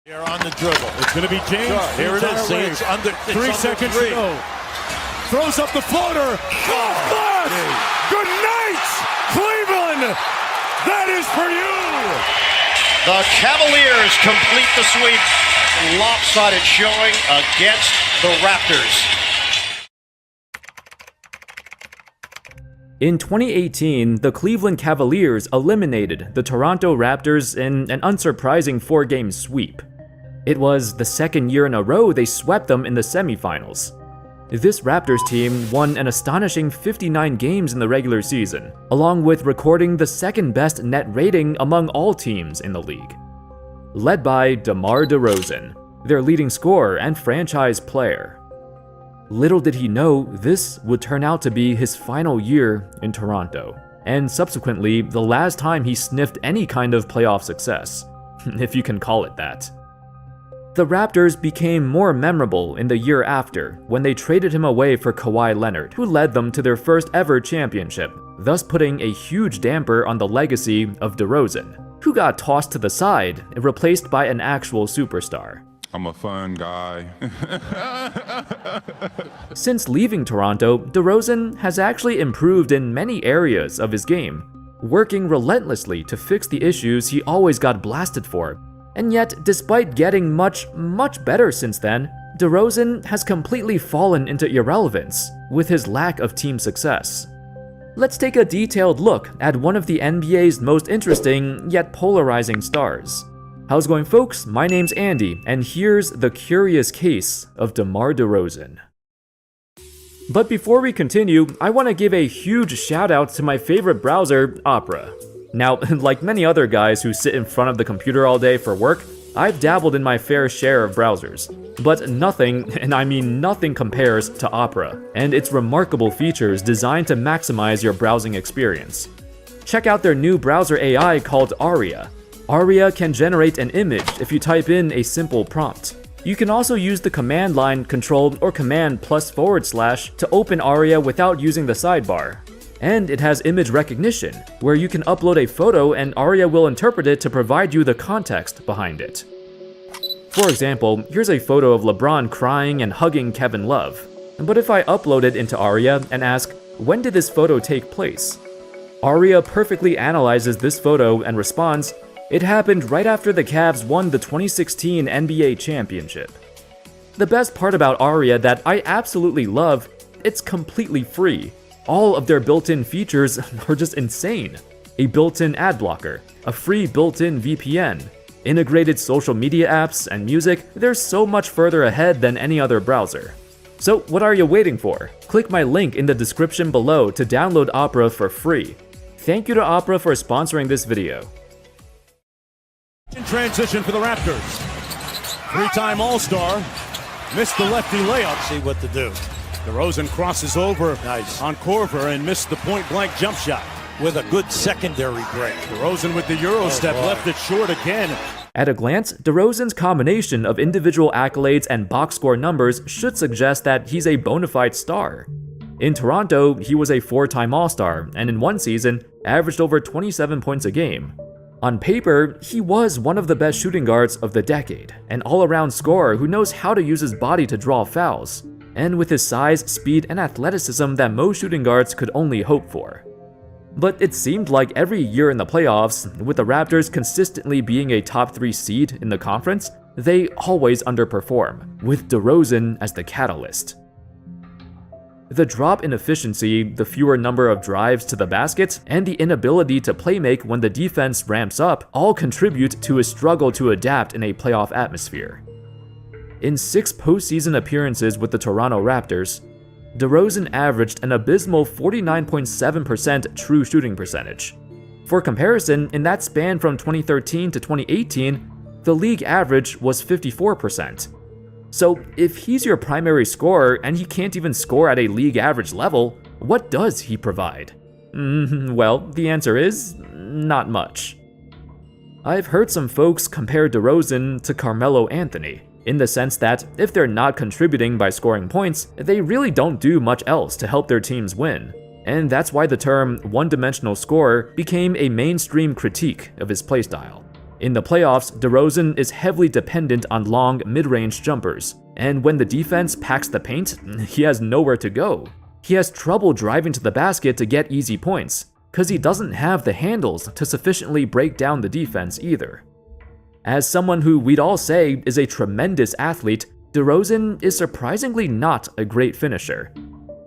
Here on the dribble. It's going to be James. Sure. Here it is. See, it's under 3 seconds to go. Throws up the floater. Oh, good night, Cleveland. That is for you. The Cavaliers complete the sweep. Lopsided showing against the Raptors. In 2018, the Cleveland Cavaliers eliminated the Toronto Raptors in an unsurprising 4-game sweep. It was the second year in a row they swept them in the semifinals. This Raptors team won an astonishing 59 games in the regular season, along with recording the second best net rating among all teams in the league. Led by DeMar DeRozan, their leading scorer and franchise player. Little did he know this would turn out to be his final year in Toronto, and subsequently the last time he sniffed any kind of playoff success, if you can call it that. The Raptors became more memorable in the year after when they traded him away for Kawhi Leonard, who led them to their first ever championship, thus putting a huge damper on the legacy of DeRozan, who got tossed to the side and replaced by an actual superstar. I'm a fun guy. Since leaving Toronto, DeRozan has actually improved in many areas of his game, working relentlessly to fix the issues he always got blasted for. And yet, despite getting much better since then, DeRozan has completely fallen into irrelevance with his lack of team success. Let's take a detailed look at one of the NBA's most interesting yet polarizing stars. How's it going, folks? My name's Andy, and here's the curious case of DeMar DeRozan. But before we continue, I want to give a huge shout out to my favorite browser, Opera. Now, like many other guys who sit in front of the computer all day for work, I've dabbled in my fair share of browsers. But nothing, and I mean nothing, compares to Opera and its remarkable features designed to maximize your browsing experience. Check out their new browser AI called Aria. Aria can generate an image if you type in a simple prompt. You can also use the command line control or command +/ to open Aria without using the sidebar. And it has image recognition, where you can upload a photo and Aria will interpret it to provide you the context behind it. For example, here's a photo of LeBron crying and hugging Kevin Love. But if I upload it into Aria and ask, when did this photo take place? Aria perfectly analyzes this photo and responds, it happened right after the Cavs won the 2016 NBA championship. The best part about Aria that I absolutely love, it's completely free. All of their built-in features are just insane. A built-in ad blocker, a free built-in VPN, integrated social media apps and music. They're so much further ahead than any other browser. So what are you waiting for? Click my link in the description below to download Opera for free. Thank you to Opera for sponsoring this video. In transition for the Raptors. 3-time All-Star. Missed the lefty layup. See what to do. DeRozan crosses over on Korver and missed the point-blank jump shot. With a good secondary break. DeRozan with the Euro step left it short again. At a glance, DeRozan's combination of individual accolades and box score numbers should suggest that he's a bona fide star. In Toronto, he was a 4-time All-Star and in one season, averaged over 27 points a game. On paper, he was one of the best shooting guards of the decade, an all-around scorer who knows how to use his body to draw fouls, and with his size, speed, and athleticism that most shooting guards could only hope for. But it seemed like every year in the playoffs, with the Raptors consistently being a top 3 seed in the conference, they always underperform, with DeRozan as the catalyst. The drop in efficiency, the fewer number of drives to the basket, and the inability to playmake when the defense ramps up all contribute to his struggle to adapt in a playoff atmosphere. In 6 postseason appearances with the Toronto Raptors, DeRozan averaged an abysmal 49.7% true shooting percentage. For comparison, in that span from 2013 to 2018, the league average was 54%. So if he's your primary scorer and he can't even score at a league average level, what does he provide? Well, the answer is not much. I've heard some folks compare DeRozan to Carmelo Anthony, in the sense that if they're not contributing by scoring points, they really don't do much else to help their teams win. And that's why the term one-dimensional scorer became a mainstream critique of his playstyle. In the playoffs, DeRozan is heavily dependent on long mid-range jumpers, and when the defense packs the paint, he has nowhere to go. He has trouble driving to the basket to get easy points, because he doesn't have the handles to sufficiently break down the defense either. As someone who we'd all say is a tremendous athlete, DeRozan is surprisingly not a great finisher.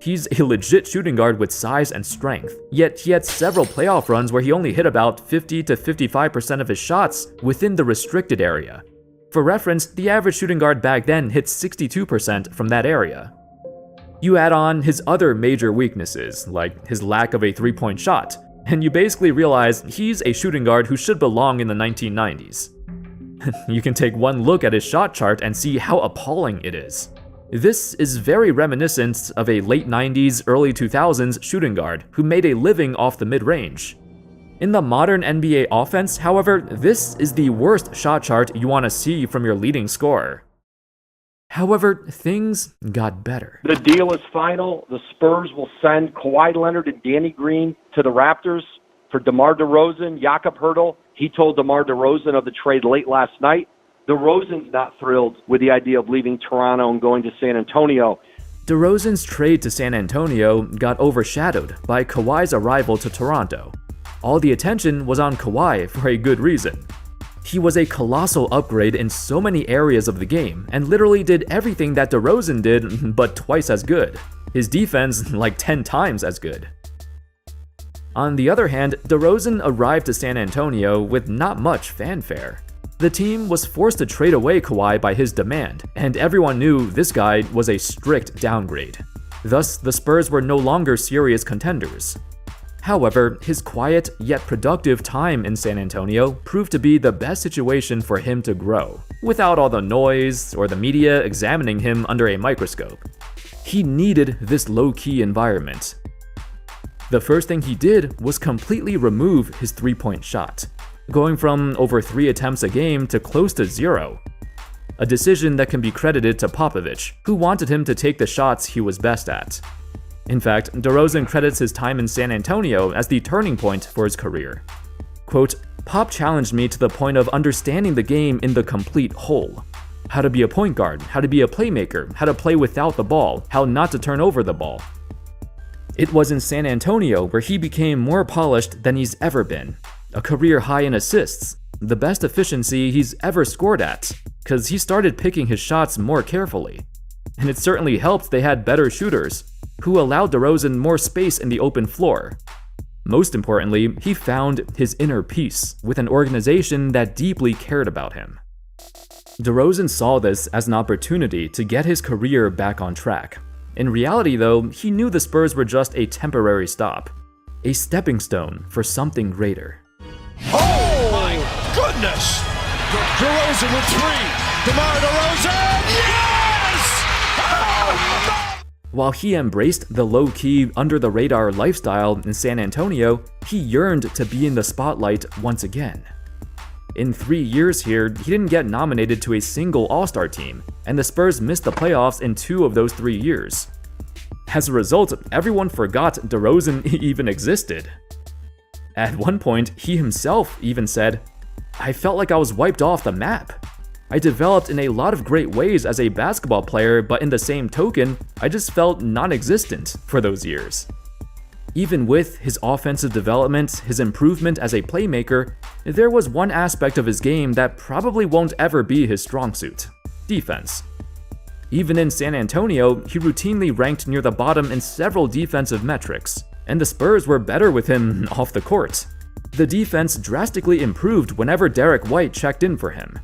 He's a legit shooting guard with size and strength, yet he had several playoff runs where he only hit about 50 to 55% of his shots within the restricted area. For reference, the average shooting guard back then hit 62% from that area. You add on his other major weaknesses, like his lack of a three-point shot, and you basically realize he's a shooting guard who should belong in the 1990s. You can take one look at his shot chart and see how appalling it is. This is very reminiscent of a late 90s, early 2000s shooting guard who made a living off the mid-range. In the modern NBA offense, however, this is the worst shot chart you want to see from your leading scorer. However, things got better. The deal is final. The Spurs will send Kawhi Leonard and Danny Green to the Raptors for DeMar DeRozan, Jakob Poeltl. He told DeMar DeRozan of the trade late last night. DeRozan's not thrilled with the idea of leaving Toronto and going to San Antonio. DeRozan's trade to San Antonio got overshadowed by Kawhi's arrival to Toronto. All the attention was on Kawhi for a good reason. He was a colossal upgrade in so many areas of the game and literally did everything that DeRozan did, but twice as good. His defense, like 10 times as good. On the other hand, DeRozan arrived to San Antonio with not much fanfare. The team was forced to trade away Kawhi by his demand, and everyone knew this guy was a strict downgrade. Thus, the Spurs were no longer serious contenders. However, his quiet yet productive time in San Antonio proved to be the best situation for him to grow, without all the noise or the media examining him under a microscope. He needed this low-key environment. The first thing he did was completely remove his three-point shot, going from over 3 attempts a game to close to 0. A decision that can be credited to Popovich, who wanted him to take the shots he was best at. In fact, DeRozan credits his time in San Antonio as the turning point for his career. Quote, "Pop challenged me to the point of understanding the game in the complete whole. How to be a point guard, how to be a playmaker, how to play without the ball, how not to turn over the ball." It was in San Antonio where he became more polished than he's ever been. A career high in assists, the best efficiency he's ever scored at, because he started picking his shots more carefully. And it certainly helped they had better shooters, who allowed DeRozan more space in the open floor. Most importantly, he found his inner peace with an organization that deeply cared about him. DeRozan saw this as an opportunity to get his career back on track. In reality, though, he knew the Spurs were just a temporary stop, a stepping stone for something greater. Oh my goodness! DeRozan with 3. DeMar DeRozan, yes! Oh, no! While he embraced the low-key, under-the-radar lifestyle in San Antonio, he yearned to be in the spotlight once again. In 3 years here, he didn't get nominated to a single All-Star team, and the Spurs missed the playoffs in 2 of those 3 years. As a result, everyone forgot DeRozan even existed. At one point, he himself even said, "I felt like I was wiped off the map. I developed in a lot of great ways as a basketball player, but in the same token, I just felt non-existent for those years." Even with his offensive development, his improvement as a playmaker, there was one aspect of his game that probably won't ever be his strong suit: defense. Even in San Antonio, he routinely ranked near the bottom in several defensive metrics, and the Spurs were better with him off the court. The defense drastically improved whenever Derek White checked in for him.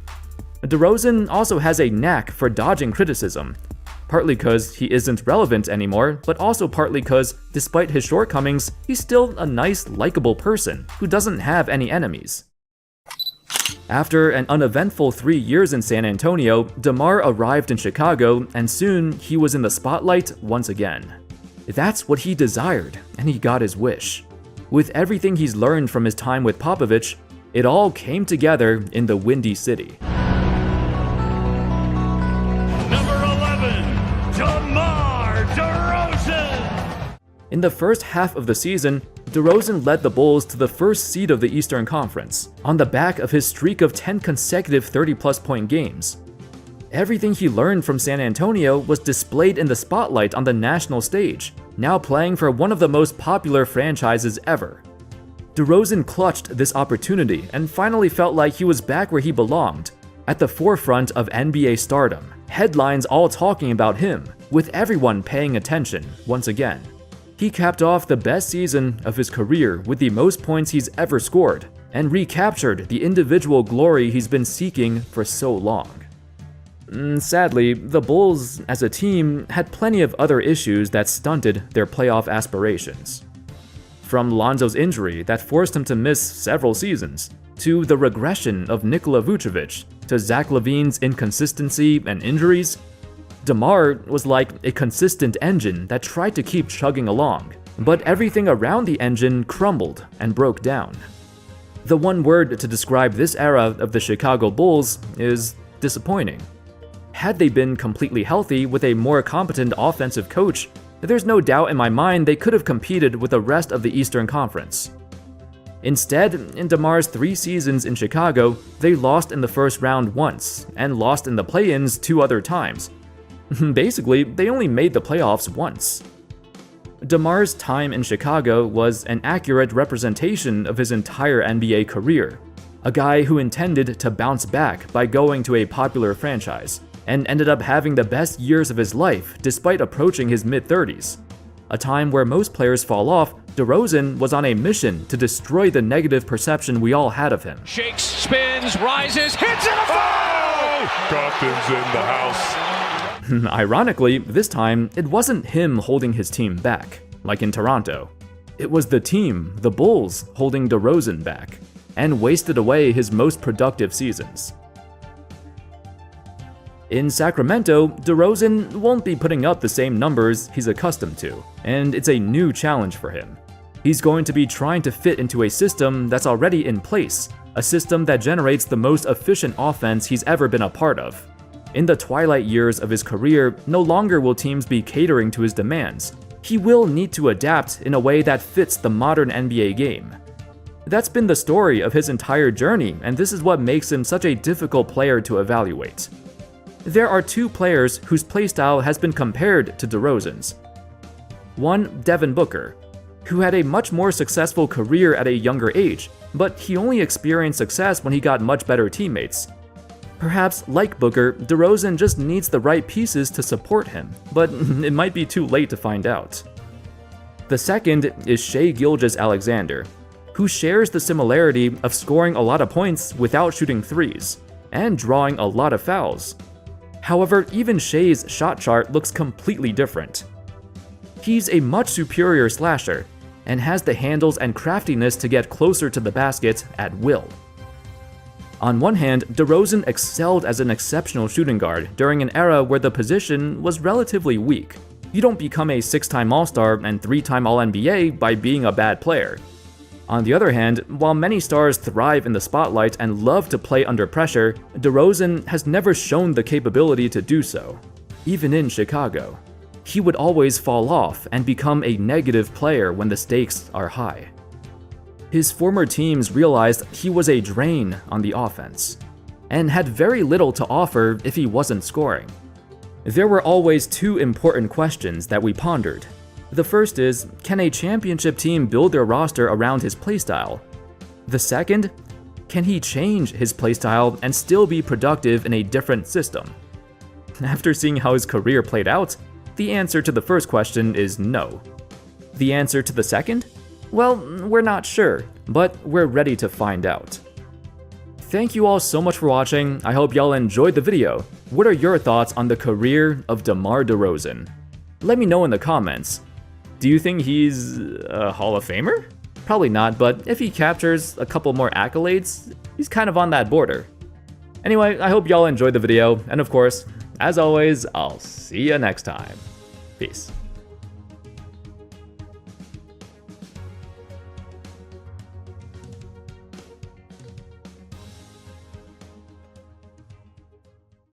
DeRozan also has a knack for dodging criticism, partly because he isn't relevant anymore, but also partly because, despite his shortcomings, he's still a nice, likable person who doesn't have any enemies. After an uneventful 3 years in San Antonio, DeMar arrived in Chicago, and soon he was in the spotlight once again. That's what he desired, and he got his wish. With everything he's learned from his time with Popovich, it all came together in the Windy City. Number 11, DeMar DeRozan. In the first half of the season, DeRozan led the Bulls to the first seed of the Eastern Conference, on the back of his streak of 10 consecutive 30-plus point games. Everything he learned from San Antonio was displayed in the spotlight on the national stage, now playing for one of the most popular franchises ever. DeRozan clutched this opportunity and finally felt like he was back where he belonged, at the forefront of NBA stardom, headlines all talking about him, with everyone paying attention once again. He capped off the best season of his career with the most points he's ever scored, and recaptured the individual glory he's been seeking for so long. Sadly, the Bulls, as a team, had plenty of other issues that stunted their playoff aspirations. From Lonzo's injury that forced him to miss several seasons, to the regression of Nikola Vucevic, to Zach LaVine's inconsistency and injuries, DeMar was like a consistent engine that tried to keep chugging along, but everything around the engine crumbled and broke down. The one word to describe this era of the Chicago Bulls is disappointing. Had they been completely healthy with a more competent offensive coach, there's no doubt in my mind they could have competed with the rest of the Eastern Conference. Instead, in DeMar's 3 seasons in Chicago, they lost in the first round once, and lost in the play-ins 2 other times. Basically, they only made the playoffs once. DeMar's time in Chicago was an accurate representation of his entire NBA career, a guy who intended to bounce back by going to a popular franchise, and ended up having the best years of his life despite approaching his mid-30s. A time where most players fall off, DeRozan was on a mission to destroy the negative perception we all had of him. Shakes, spins, rises, hits it! Oh! Compton's in the house. Ironically, this time, it wasn't him holding his team back, like in Toronto. It was the team, the Bulls, holding DeRozan back, and wasted away his most productive seasons. In Sacramento, DeRozan won't be putting up the same numbers he's accustomed to, and it's a new challenge for him. He's going to be trying to fit into a system that's already in place, a system that generates the most efficient offense he's ever been a part of. In the twilight years of his career, no longer will teams be catering to his demands. He will need to adapt in a way that fits the modern NBA game. That's been the story of his entire journey, and this is what makes him such a difficult player to evaluate. There are 2 players whose playstyle has been compared to DeRozan's. One, Devin Booker, who had a much more successful career at a younger age, but he only experienced success when he got much better teammates. Perhaps, like Booker, DeRozan just needs the right pieces to support him, but it might be too late to find out. The second is Shai Gilgeous-Alexander, who shares the similarity of scoring a lot of points without shooting threes, and drawing a lot of fouls. However, even Shai's shot chart looks completely different. He's a much superior slasher, and has the handles and craftiness to get closer to the basket at will. On one hand, DeRozan excelled as an exceptional shooting guard during an era where the position was relatively weak. You don't become a 6-time All-Star and 3-time All-NBA by being a bad player. On the other hand, while many stars thrive in the spotlight and love to play under pressure, DeRozan has never shown the capability to do so, even in Chicago. He would always fall off and become a negative player when the stakes are high. His former teams realized he was a drain on the offense, and had very little to offer if he wasn't scoring. There were always 2 important questions that we pondered. The first is, can a championship team build their roster around his playstyle? The second, can he change his playstyle and still be productive in a different system? After seeing how his career played out, the answer to the first question is no. The answer to the second? Well, we're not sure, but we're ready to find out. Thank you all so much for watching. I hope y'all enjoyed the video. What are your thoughts on the career of DeMar DeRozan? Let me know in the comments. Do you think he's a Hall of Famer? Probably not, but if he captures a couple more accolades, he's kind of on that border. Anyway, I hope y'all enjoyed the video, and of course, as always, I'll see you next time. Peace.